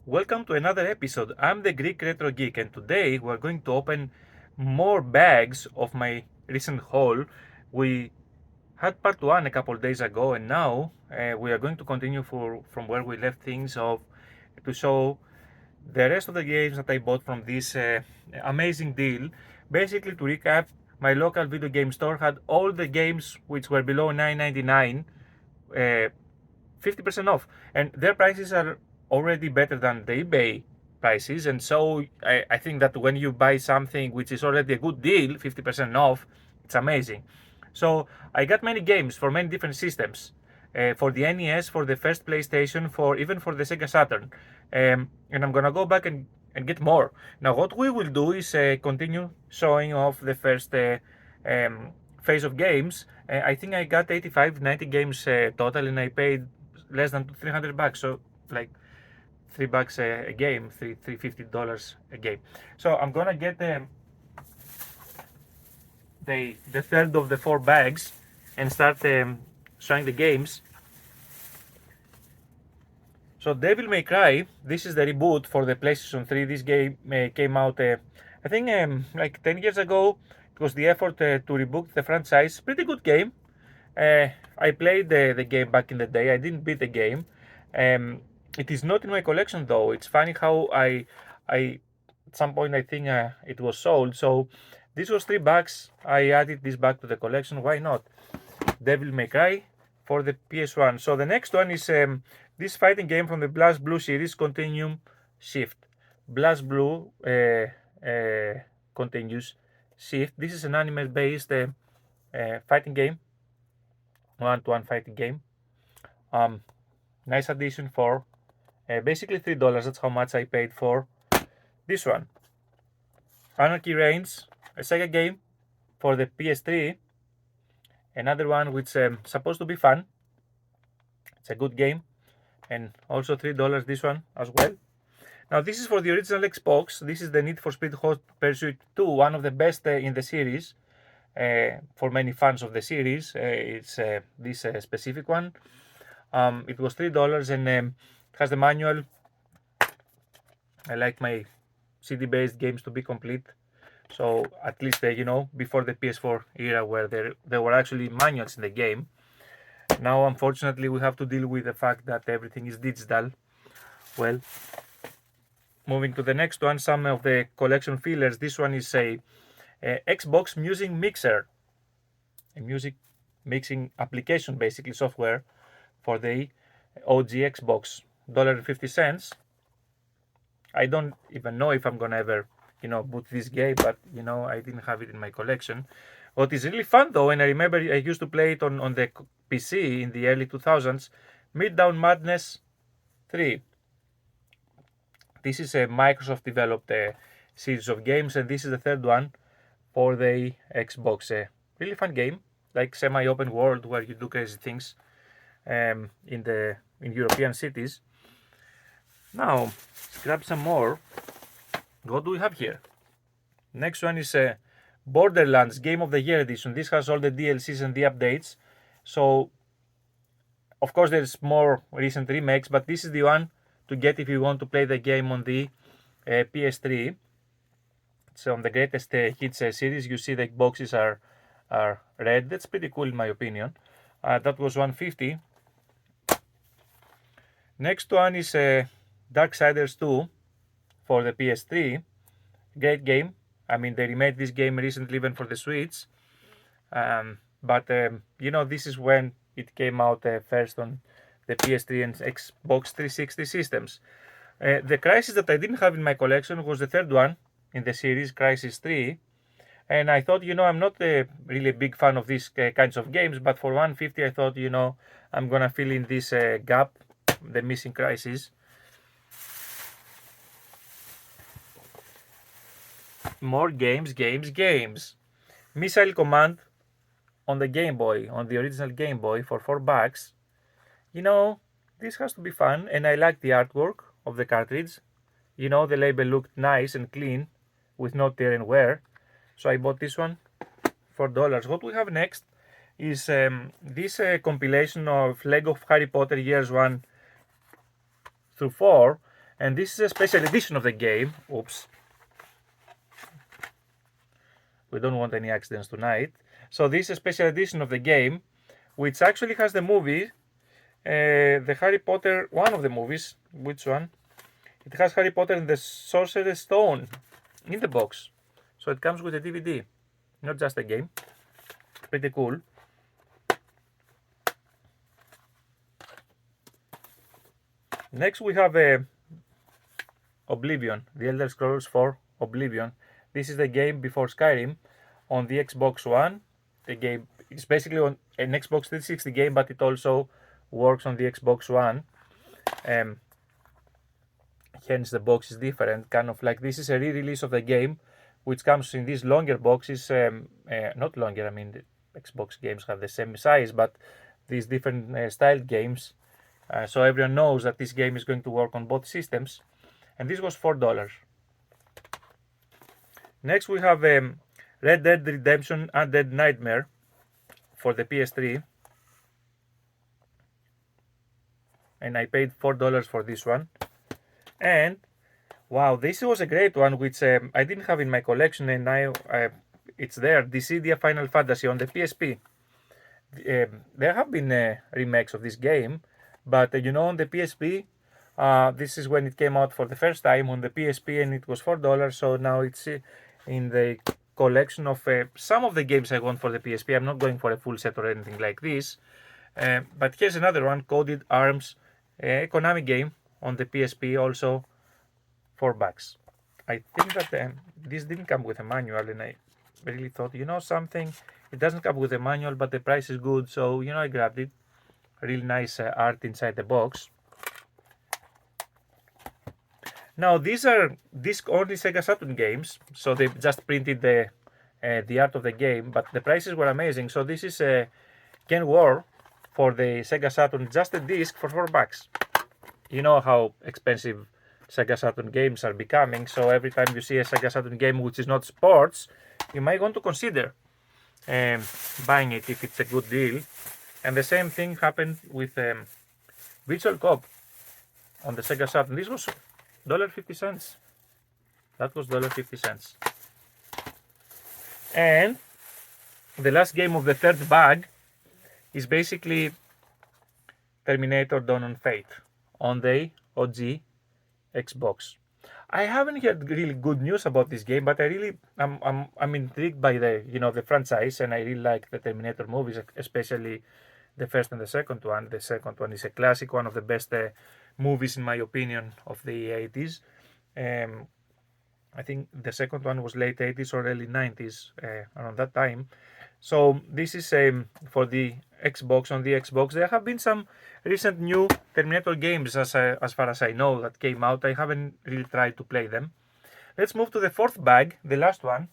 Welcome to another episode. I'm the Greek Retro Geek, and today we're going to open more bags of my recent haul. We had part one a couple days ago, and now we are going to continue from where we left things off to show the rest of the games that I bought from this amazing deal. Basically, to recap, my local video game store had all the games which were below $9.99 50% off, and their prices are already better than the eBay prices. And so I think that when you buy something which is already a good deal, 50% off, it's amazing. So I got many games for many different systems, for the NES, for the first PlayStation, for even for the Sega Saturn, and I'm gonna go back and get more. Now what we will do is continue showing off the first phase of games. I think I got 85, 90 games total, and I paid less than $300. So like $3 a game, $350 a game. So I'm gonna get the third of the four bags and start showing the games. So Devil May Cry, this is the reboot for the PlayStation 3. This game came out, I think, like 10 years ago. It was the effort to reboot the franchise. Pretty good game. I played the game back in the day. I didn't beat the game. It is not in my collection though. It's funny how I at some point I think it was sold. So this was $3. I added this back to the collection. Why not? Devil May Cry for the PS1. So the next one is this fighting game from the Blast Blue series, Continuum Shift. Blast Blue continues Shift. This is an anime-based fighting game, one-to-one fighting game. Nice addition for basically $3. That's how much I paid for this one. Anarchy Reigns, a Sega game for the PS3. Another one which supposed to be fun. It's a good game, and also $3 this one as well. Now this is for the original Xbox. This is the Need for Speed Hot Pursuit 2, one of the best in the series. For many fans of the series, it's this specific one. It was $3 and has the manual. I like my CD-based games to be complete. So at least before the PS4 era, where there were actually manuals in the game. Now, unfortunately, we have to deal with the fact that everything is digital. Well, moving to the next one, some of the collection fillers. This one is a Xbox Music Mixer, a music mixing application, basically software for the OG Xbox. $1.50. I don't even know if I'm gonna ever boot this game, but I didn't have it in my collection. What is really fun though, and I remember I used to play it on the PC in the early 2000s, Midtown Madness 3. This is a Microsoft developed series of games, and this is the third one for the Xbox. Really fun game, like semi-open world where you do crazy things in European cities. Now, let's grab some more. What do we have here? Next one is Borderlands Game of the Year Edition. This has all the DLCs and the updates. So, of course, there's more recent remakes, but this is the one to get if you want to play the game on the PS3. It's on the Greatest Hits series. You see the boxes are red. That's pretty cool in my opinion. That was $150. Next one is Darksiders 2 for the PS3. Great game. I mean, they remade this game recently even for the Switch. But this is when it came out first on the PS3 and Xbox 360 systems. The Crysis that I didn't have in my collection was the third one in the series, Crysis 3. And I thought, I'm not really a big fan of these kinds of games, but for $150 I thought, I'm gonna fill in this gap, the missing Crysis. More games. Missile Command on the Game Boy, on the original Game Boy for $4. This has to be fun, and I like the artwork of the cartridge. The label looked nice and clean with no tear and wear. So I bought this one for $4. What we have next is this compilation of Lego Harry Potter years 1 through 4. And this is a special edition of the game. Oops. We don't want any accidents tonight. So this is a special edition of the game, which actually has the movie, the Harry Potter, one of the movies. Which one? It has Harry Potter and the Sorcerer's Stone in the box. So it comes with a DVD, not just a game. Pretty cool. Next we have Oblivion, The Elder Scrolls 4 Oblivion. This is the game before Skyrim on the Xbox One. The game is basically on an Xbox 360 game, but it also works on the Xbox One. Hence the box is different, kind of like this is a re-release of the game, which comes in these longer boxes. Not longer, I mean the Xbox games have the same size, but these different styled games. So everyone knows that this game is going to work on both systems. And this was $4. Next we have Red Dead Redemption Undead Nightmare for the PS3. And I paid $4 for this one. And wow, this was a great one, which I didn't have in my collection, and now it's there. Dissidia Final Fantasy on the PSP. There have been remakes of this game, but on the PSP, this is when it came out for the first time on the PSP, and it was $4. So now it's in the collection of some of the games I want for the PSP. I'm not going for a full set or anything like this. But here's another one, Coded Arms, a Konami game on the PSP, also $4. I think that this didn't come with a manual, and I really thought, something, it doesn't come with a manual, but the price is good, so I grabbed it. Really nice art inside the box. Now these are disc-only Sega Saturn games, so they just printed the art of the game, but the prices were amazing. So this is a Ken War for the Sega Saturn, just a disc for $4. You know how expensive Sega Saturn games are becoming, so every time you see a Sega Saturn game which is not sports, you might want to consider buying it if it's a good deal. And the same thing happened with Virtual Cop on the Sega Saturn. This was $1.50. That was $1.50. And the last game of the third bag is basically Terminator Dawn of Fate on the OG Xbox. I haven't heard really good news about this game, but I'm intrigued by the franchise, and I really like the Terminator movies, especially the first and the second one. The second one is a classic, one of the best movies in my opinion of the 80s. I think the second one was late 80s or early 90s, around that time. So this is for the Xbox. On the Xbox, there have been some recent new Terminator games, as far as I know, that came out. I haven't really tried to play them. Let's move to the fourth bag, the last one.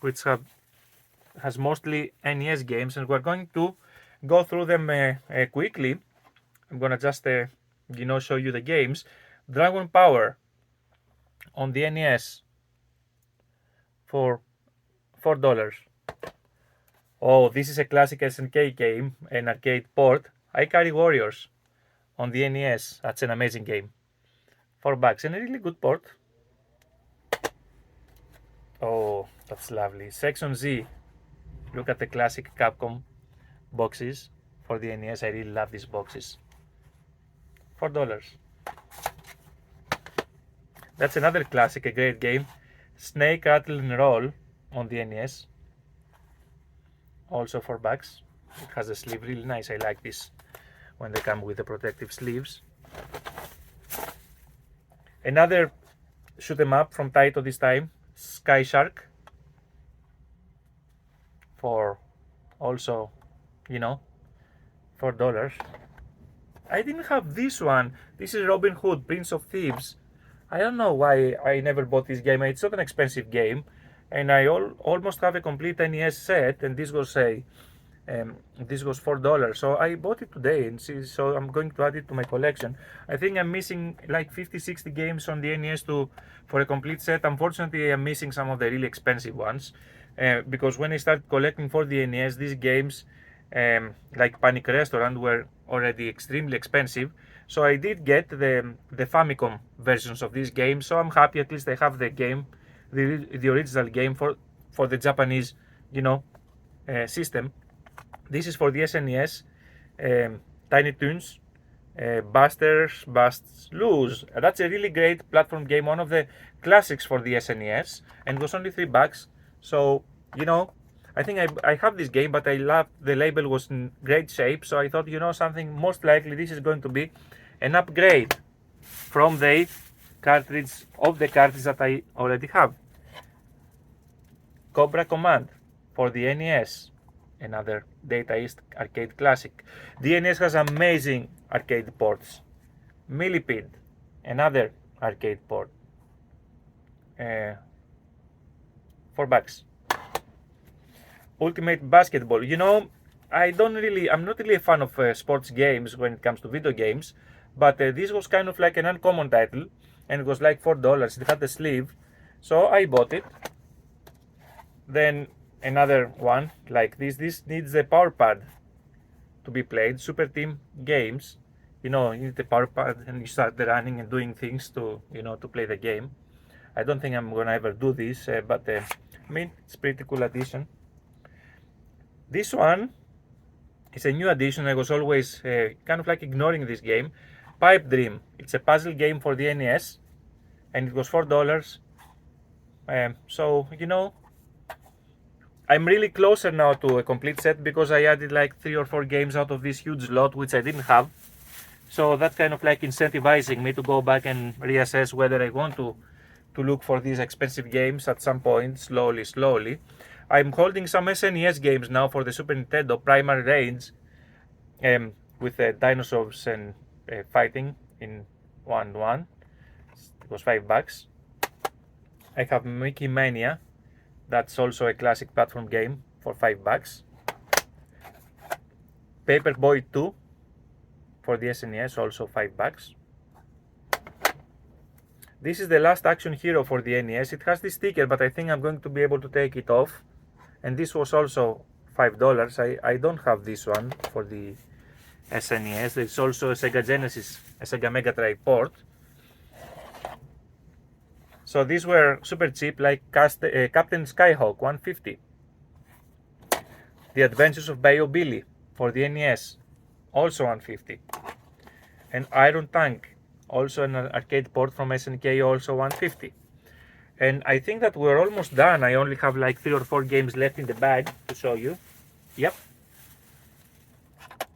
Which has mostly NES games, and we're going to go through them quickly. I'm gonna just show you the games. Dragon Power on the NES for $4. Oh, this is a classic SNK game, an arcade port. Ikari Warriors on the NES. That's an amazing game. $4 and a really good port. Oh, that's lovely. Section Z. Look at the classic Capcom boxes for the NES. I really love these boxes. $4. That's another classic, a great game. Snake, Rattle and Roll on the NES. Also $4. It has a sleeve, really nice. I like this when they come with the protective sleeves. Another shoot 'em up from Taito this time, Sky Shark, for also, $4. I didn't have this one. This is Robin Hood, Prince of Thieves. I don't know why I never bought this game. It's not an expensive game, and I almost have a complete NES set, and this was $4. So I bought it today, and so I'm going to add it to my collection. I think I'm missing like 50-60 games on the NES for a complete set. Unfortunately, I'm missing some of the really expensive ones, because when I started collecting for the NES, these games like Panic Restaurant were already extremely expensive. So I did get the Famicom versions of these games. So I'm happy at least I have the game, the original game for the Japanese, system. This is for the SNES, Tiny Toons, Busters, Busts, Lose. That's a really great platform game, one of the classics for the SNES, and it was only $3. So, I think I have this game, but I love the label was in great shape. So I thought, something, most likely this is going to be an upgrade from the cartridge that I already have. Cobra Command for the NES, another Data East arcade classic. The NES has amazing arcade ports. Millipede, another arcade port. $4. Ultimate Basketball. I'm not really a fan of sports games when it comes to video games, but this was kind of like an uncommon title, and it was like $4. It had the sleeve, so I bought it. Then another one like this. This needs a power pad to be played. Super Team Games. You need the power pad and you start running and doing things to play the game. I don't think I'm gonna ever do this, but it's pretty cool addition. This one is a new addition. I was always kind of like ignoring this game. Pipe Dream. It's a puzzle game for the NES, and it was $4. So I'm really closer now to a complete set because I added like 3 or 4 games out of this huge lot which I didn't have. So that's kind of like incentivizing me to go back and reassess whether I want to look for these expensive games at some point, slowly. I'm holding some SNES games now for the Super Nintendo, Primary Range, with dinosaurs and fighting in 1-1. It was $5. I have Mickey Mania. That's also a classic platform game for $5. Paperboy 2 for the SNES, also $5. This is the Last Action Hero for the NES. It has this sticker, but I think I'm going to be able to take it off. And this was also $5. I don't have this one for the SNES. There's also a Sega Genesis, a Sega Mega Drive port. So these were super cheap, like Captain Skyhawk, $150. The Adventures of Bayou Billy for the NES, also $150. And Iron Tank, also an arcade port from SNK, also $150. And I think that we're almost done. I only have like 3 or 4 games left in the bag to show you. Yep.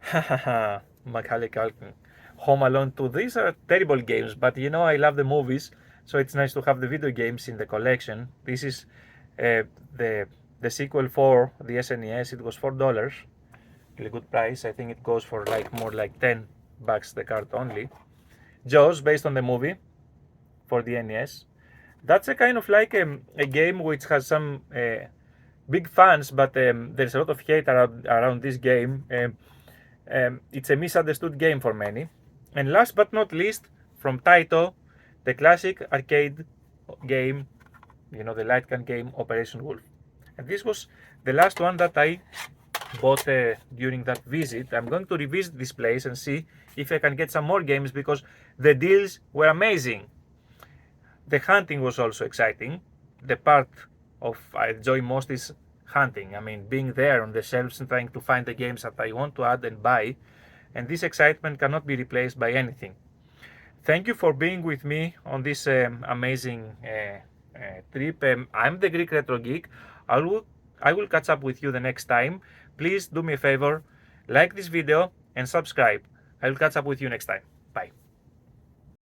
Hahaha, Macaulay Culkin. Home Alone 2. These are terrible games, but I love the movies, so it's nice to have the video games in the collection. This is the sequel for the SNES. It was $4. Really good price. I think it goes for more like $10 the card only. Jaws, based on the movie for the NES. That's a kind of like a game which has some big fans, but there's a lot of hate around this game. It's a misunderstood game for many. And last but not least, from Taito, the classic arcade game, the light gun game, Operation Wolf. And this was the last one that I bought during that visit. I'm going to revisit this place and see if I can get some more games because the deals were amazing. The hunting was also exciting. The part of I enjoy most is hunting. I mean, being there on the shelves and trying to find the games that I want to add and buy. And this excitement cannot be replaced by anything. Thank you for being with me on this amazing trip. I'm the Greek Retro Geek. I will catch up with you the next time. Please do me a favor, like this video and subscribe. I will catch up with you next time.